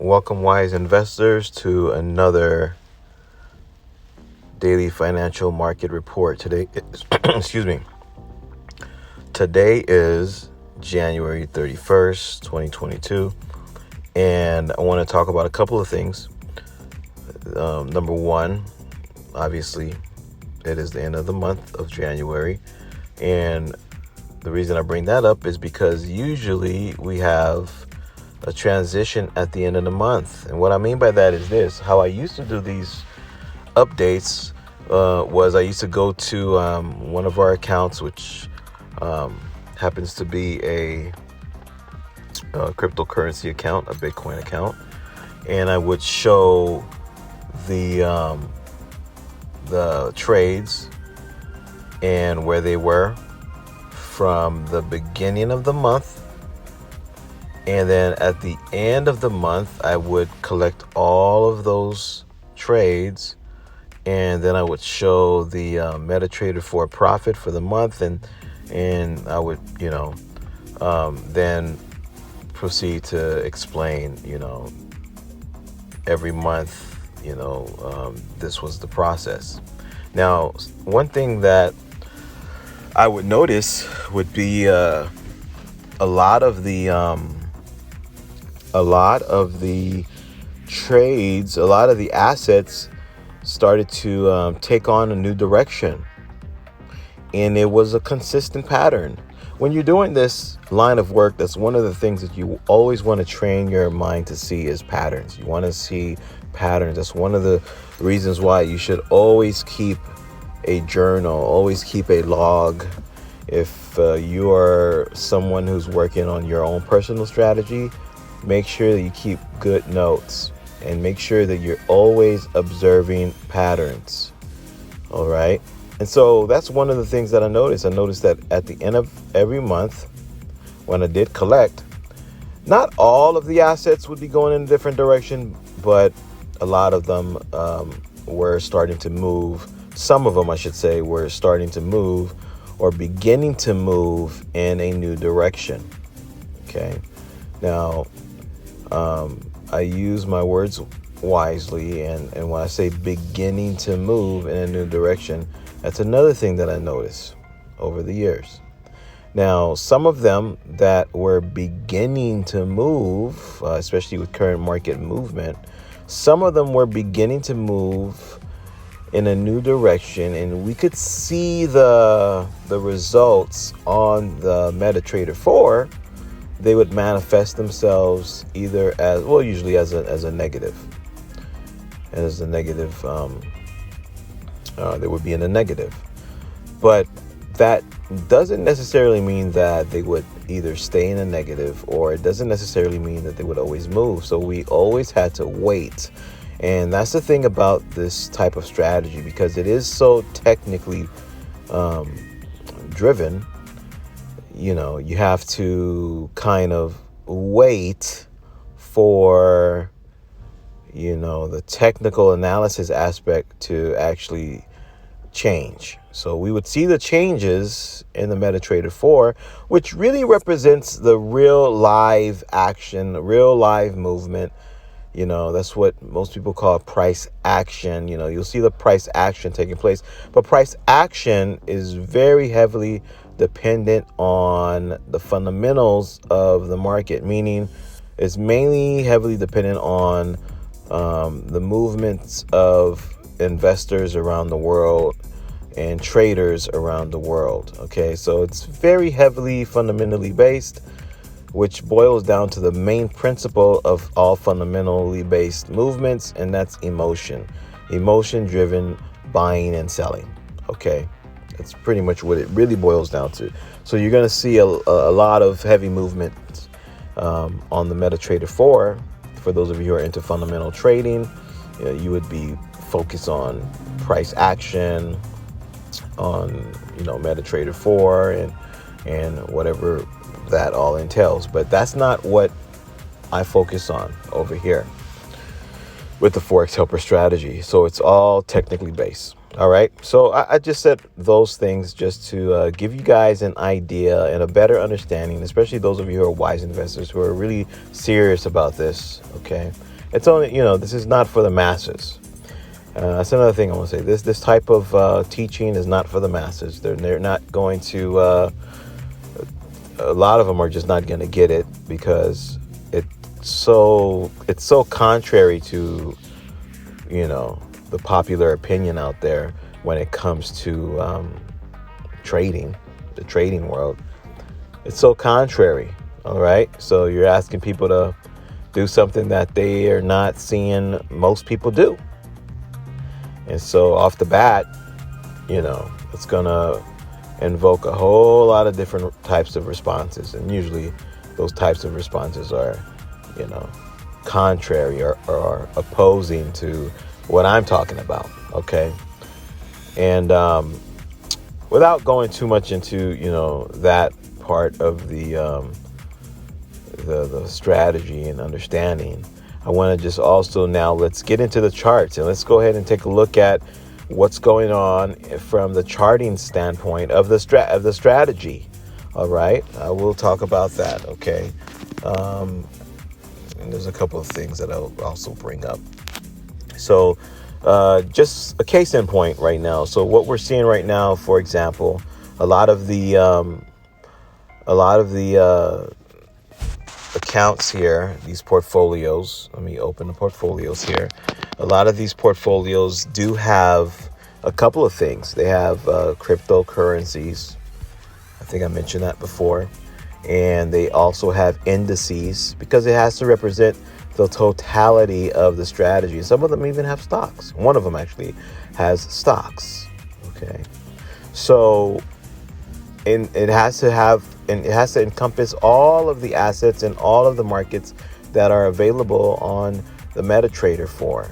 Welcome, wise investors, to another daily financial market report. Today is, excuse me. Today is January 31st, 2022, and I want to talk about a couple of things. Number one, obviously, it is the end of the month of January, and the reason I bring that up is because usually we have a transition at the end of the month. And what I mean by that is this: how I used to do these updates was I used to go to one of our accounts, which happens to be a cryptocurrency account, a Bitcoin account, and I would show the trades and where they were from the beginning of the month. And then at the end of the month, I would collect all of those trades, and then I would show the MetaTrader 4 profit for the month, and I would, then proceed to explain, every month, this was the process. Now, one thing that I would notice would be a lot of the trades, a lot of the assets started to take on a new direction. And it was a consistent pattern. When you're doing this line of work, that's one of the things that you always want to train your mind to see is patterns. You want to see patterns. That's one of the reasons why you should always keep a journal, always keep a log. If you are someone who's working on your own personal strategy, make sure that you keep good notes and make sure that you're always observing patterns. All right. And so that's one of the things that I noticed. I noticed that at the end of every month, when I did collect, not all of the assets would be going in a different direction, but a lot of them were starting to move. Some of them, I should say, were starting to move or beginning to move in a new direction. Okay. Now, I use my words wisely, and when I say beginning to move in a new direction, that's another thing that I noticed over the years. Now, some of them that were beginning to move, especially with current market movement, some of them were beginning to move in a new direction, and we could see the results on the MetaTrader 4. They would manifest themselves either as, well, usually as a negative. As a negative, they would be in a negative. But that doesn't necessarily mean that they would either stay in a negative, or it doesn't necessarily mean that they would always move. So we always had to wait. And that's the thing about this type of strategy, because it is so technically driven. You have to kind of wait for, the technical analysis aspect to actually change. So we would see the changes in the MetaTrader 4, which really represents the real live action, real live movement. That's what most people call price action. You'll see the price action taking place, but price action is very heavily dependent on the fundamentals of the market, meaning it's mainly heavily dependent on the movements of investors around the world and traders around the world. Okay, so it's very heavily fundamentally based, which boils down to the main principle of all fundamentally based movements, and that's emotion driven buying and selling. Okay, that's pretty much what it really boils down to. So you're going to see a lot of heavy movement on the MetaTrader 4. For those of you who are into fundamental trading, you would be focused on price action, on MetaTrader 4 and whatever that all entails. But that's not what I focus on over here with the Forex Helper strategy. So it's all technically based. All right. So I just said those things just to give you guys an idea and a better understanding, especially those of you who are wise investors who are really serious about this. Okay. It's only, this is not for the masses. That's another thing I want to say. This type of teaching is not for the masses. They're not going to. A lot of them are just not going to get it because it's so contrary to the popular opinion out there when it comes to trading, the trading world. It's so contrary. All right, so you're asking people to do something that they are not seeing most people do. And so off the bat, it's going to invoke a whole lot of different types of responses. And usually those types of responses are, contrary or opposing to what I'm talking about. Okay. And without going too much into, that part of the strategy and understanding, I want to just also now let's get into the charts and let's go ahead and take a look at what's going on from the charting standpoint of the strategy. All right, we'll talk about that. Okay, and there's a couple of things that I'll also bring up. So just a case in point right now. So what we're seeing right now, for example, a lot of the accounts here, these portfolios, let me open the portfolios here. A lot of these portfolios do have a couple of things. They have cryptocurrencies. I think I mentioned that before. And they also have indices because it has to represent the totality of the strategy. Some of them even have stocks. One of them actually has stocks. Okay. So it has to encompass all of the assets and all of the markets that are available on the MetaTrader 4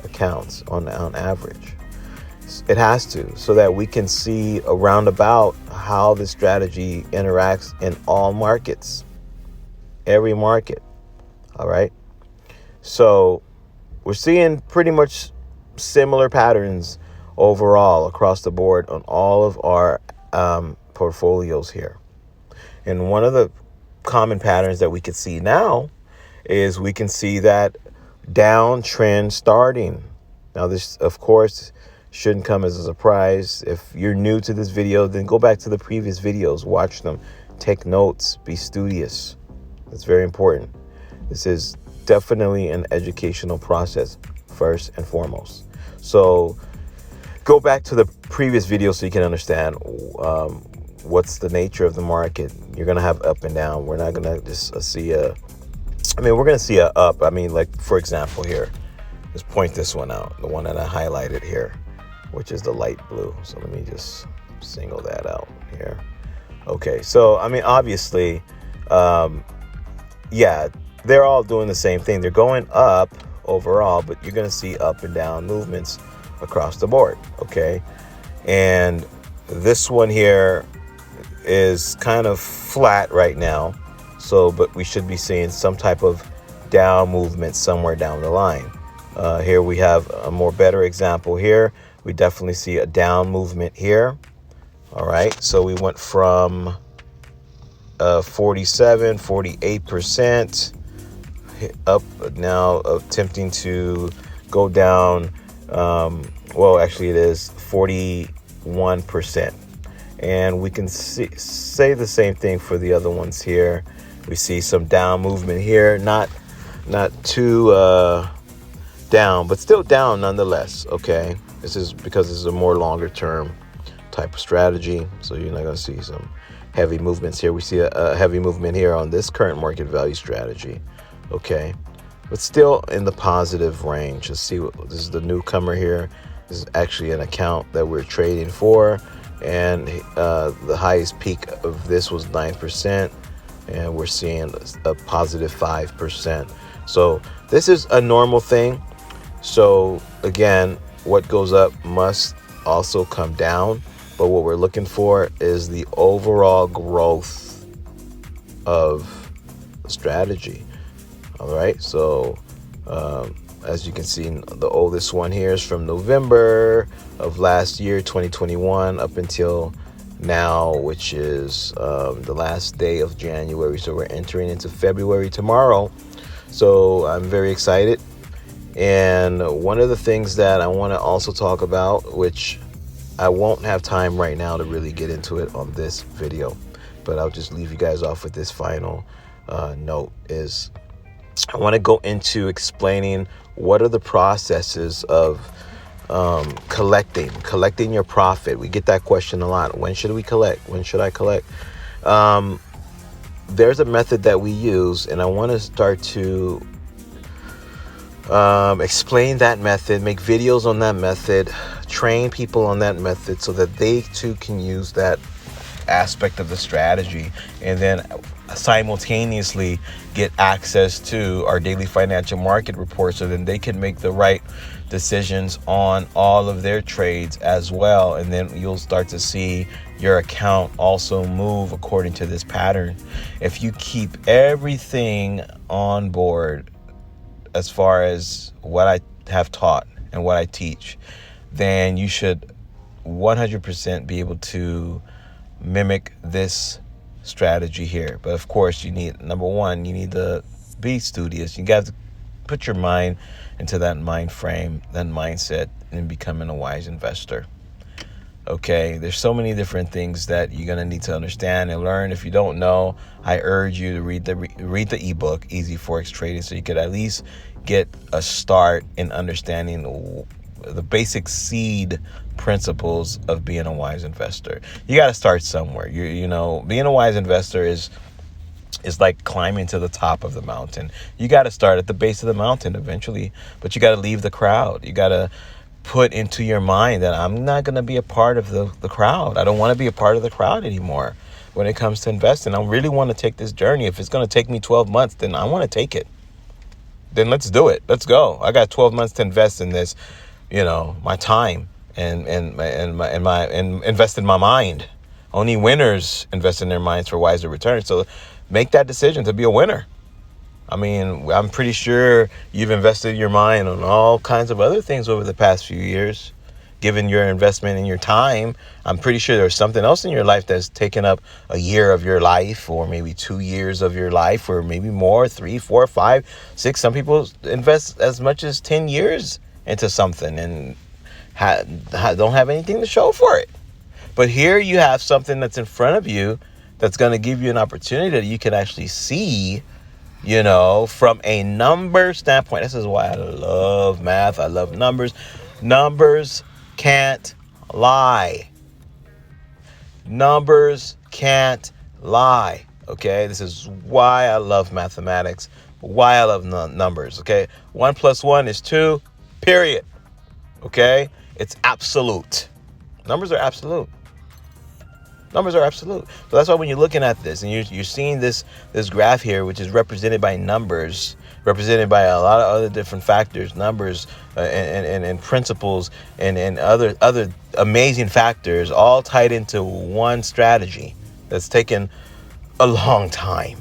accounts on average. It has to, so that we can see around about how the strategy interacts in all markets, every market. All right. So we're seeing pretty much similar patterns overall across the board on all of our portfolios here. And one of the common patterns that we can see now is we can see that downtrend starting. Now, this, of course, shouldn't come as a surprise. If you're new to this video, then go back to the previous videos, watch them, take notes, be studious. That's very important. This is definitely an educational process, first and foremost. So go back to the previous video so you can understand what's the nature of the market. You're going to have up and down. We're not going to just see we're going to see a up. Like, for example, here, let's point this one out, the one that I highlighted here, which is the light blue. So let me just single that out here. Okay, so, obviously, they're all doing the same thing. They're going up overall, but you're going to see up and down movements across the board, okay? And this one here is kind of flat right now, but we should be seeing some type of down movement somewhere down the line. Here we have a more better example here. We definitely see a down movement here. All right, so we went from 48% up, now attempting to go down. Actually it is 41%. And we can say the same thing for the other ones here. We see some down movement here, not too down, but still down nonetheless. Okay, this is because this is a more longer term type of strategy, so you're not going to see some heavy movements here. We see a heavy movement here on this current market value strategy. Okay, but still in the positive range. Let's see this is the newcomer here. This is actually an account that we're trading for, and the highest peak of this was 9%, and we're seeing a positive 5%. So this is a normal thing. So again, what goes up must also come down, but what we're looking for is the overall growth of the strategy. All right, so as you can see, the oldest one here is from November of last year, 2021, up until now, which is the last day of January. So we're entering into February tomorrow. So I'm very excited. And one of the things that I want to also talk about, which I won't have time right now to really get into it on this video, but I'll just leave you guys off with this final note, is I want to go into explaining what are the processes of collecting your profit. We get that question a lot. When should we collect? When should I collect? There's a method that we use, and I want to start to explain that method, make videos on that method, train people on that method so that they too can use that aspect of the strategy, and then simultaneously get access to our daily financial market report, so then they can make the right decisions on all of their trades as well. And then you'll start to see your account also move according to this pattern. If you keep everything on board as far as what I have taught and what I teach, then you should 100% be able to mimic this strategy here. But of course, you need, number one, you need to be studious. You got to put your mind into that mind frame, that mindset, in becoming a wise investor. Okay, there's so many different things that you're gonna need to understand and learn. If you don't know, I urge you to read the ebook Easy Forex Trading, so you could at least get a start in understanding the basic seed principles of being a wise investor. You got to start somewhere. You know, being a wise investor is like climbing to the top of the mountain. You got to start at the base of the mountain eventually, but you got to leave the crowd. You got to put into your mind that I'm not going to be a part of the crowd. I don't want to be a part of the crowd anymore when it comes to investing. I really want to take this journey. If it's going to take me 12 months, then I want to take it. Then let's do it. Let's go. I got 12 months to invest in this, my time and invest in my mind. Only winners invest in their minds for wiser returns. So make that decision to be a winner. I mean, I'm pretty sure you've invested your mind on all kinds of other things over the past few years. Given your investment in your time, I'm pretty sure there's something else in your life that's taken up a year of your life, or maybe 2 years of your life, or maybe more, 3, 4, 5, 6. Some people invest as much as 10 years into something and don't have anything to show for it. But here you have something that's in front of you that's going to give you an opportunity that you can actually see, from a number standpoint. This is why I love math. I love numbers. Numbers can't lie. Numbers can't lie. Okay, this is why I love mathematics, why I love numbers. Okay, 1 + 1 is 2, period. Okay, it's absolute. Numbers are absolute. Numbers are absolute. So that's why when you're looking at this and you're seeing this graph here, which is represented by numbers, represented by a lot of other different factors, numbers and principles and other amazing factors, all tied into one strategy that's taken a long time.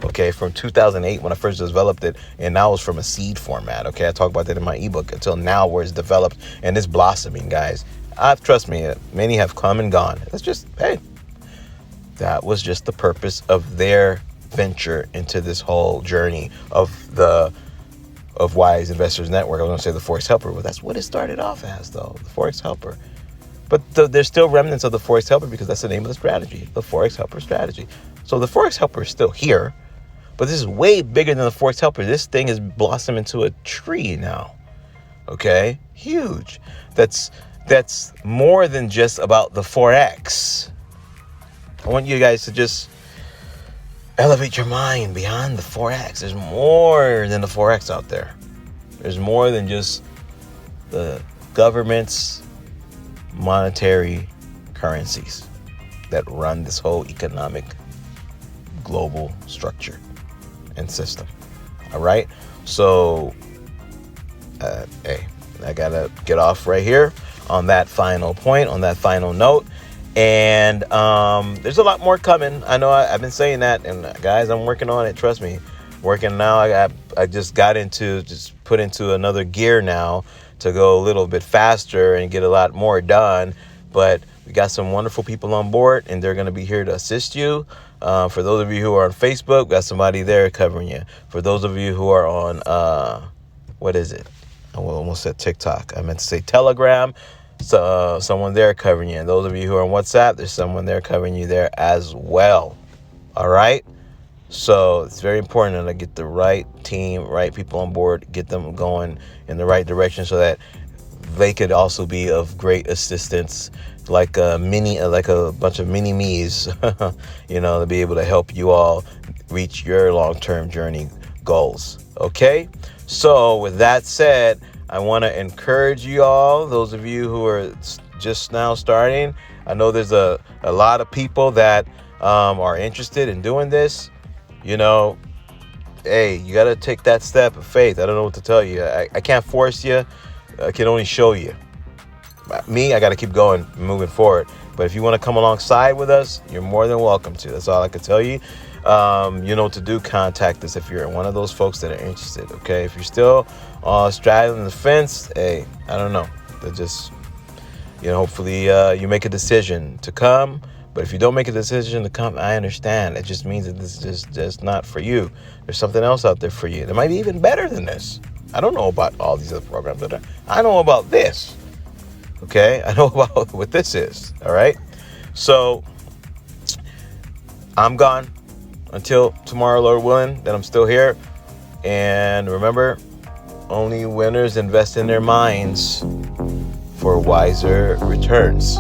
Okay, from 2008 when I first developed it, and now it's from a seed format. Okay, I talk about that in my ebook, until now where it's developed and it's blossoming, guys. Trust me, many have come and gone. That's just, hey, that was just the purpose of their venture into this whole journey of Wise Investors Network. I was going to say the Forex Helper, but that's what it started off as, though, the Forex Helper. But there's still remnants of the Forex Helper, because that's the name of the strategy, the Forex Helper strategy. So the Forex Helper is still here, but this is way bigger than the Forex Helper. This thing has blossomed into a tree now. Okay, huge. That's more than just about the Forex. I want you guys to just elevate your mind beyond the Forex. There's more than the Forex out there. There's more than just the government's monetary currencies that run this whole economic global structure and system. All right. So, hey, I gotta get off right here on that final point, on that final note. And there's a lot more coming. I know I've been saying that, and guys, I'm working on it. Trust me, working now. I just put into another gear now to go a little bit faster and get a lot more done. But we got some wonderful people on board, and they're going to be here to assist you. For those of you who are on Facebook, we got somebody there covering you. For those of you who are on, I almost said TikTok. I meant to say Telegram. So someone there covering you. And those of you who are on WhatsApp, there's someone there covering you there as well. All right. So it's very important that I get the right team, right people on board, get them going in the right direction so that they could also be of great assistance, like a bunch of mini me's, to be able to help you all reach your long-term journey goals. Okay. So with that said, I want to encourage you all, those of you who are just now starting. I know there's a lot of people that are interested in doing this. Hey, you got to take that step of faith. I don't know what to tell you. I can't force you. I can only show you. Me, I got to keep going, moving forward. But if you want to come alongside with us, you're more than welcome to. That's all I can tell you. To do, contact us if you're one of those folks that are interested. Okay, if you're still straddling the fence, hey, I don't know. That just, hopefully you make a decision to come. But if you don't make a decision to come, I understand. It just means that this is just not for you. There's something else out there for you. That might be even better than this. I don't know about all these other programs, but I know about this. Okay, I know about what this is. All right, so I'm gone until tomorrow, Lord willing, that I'm still here. And remember, only winners invest in their minds for wiser returns.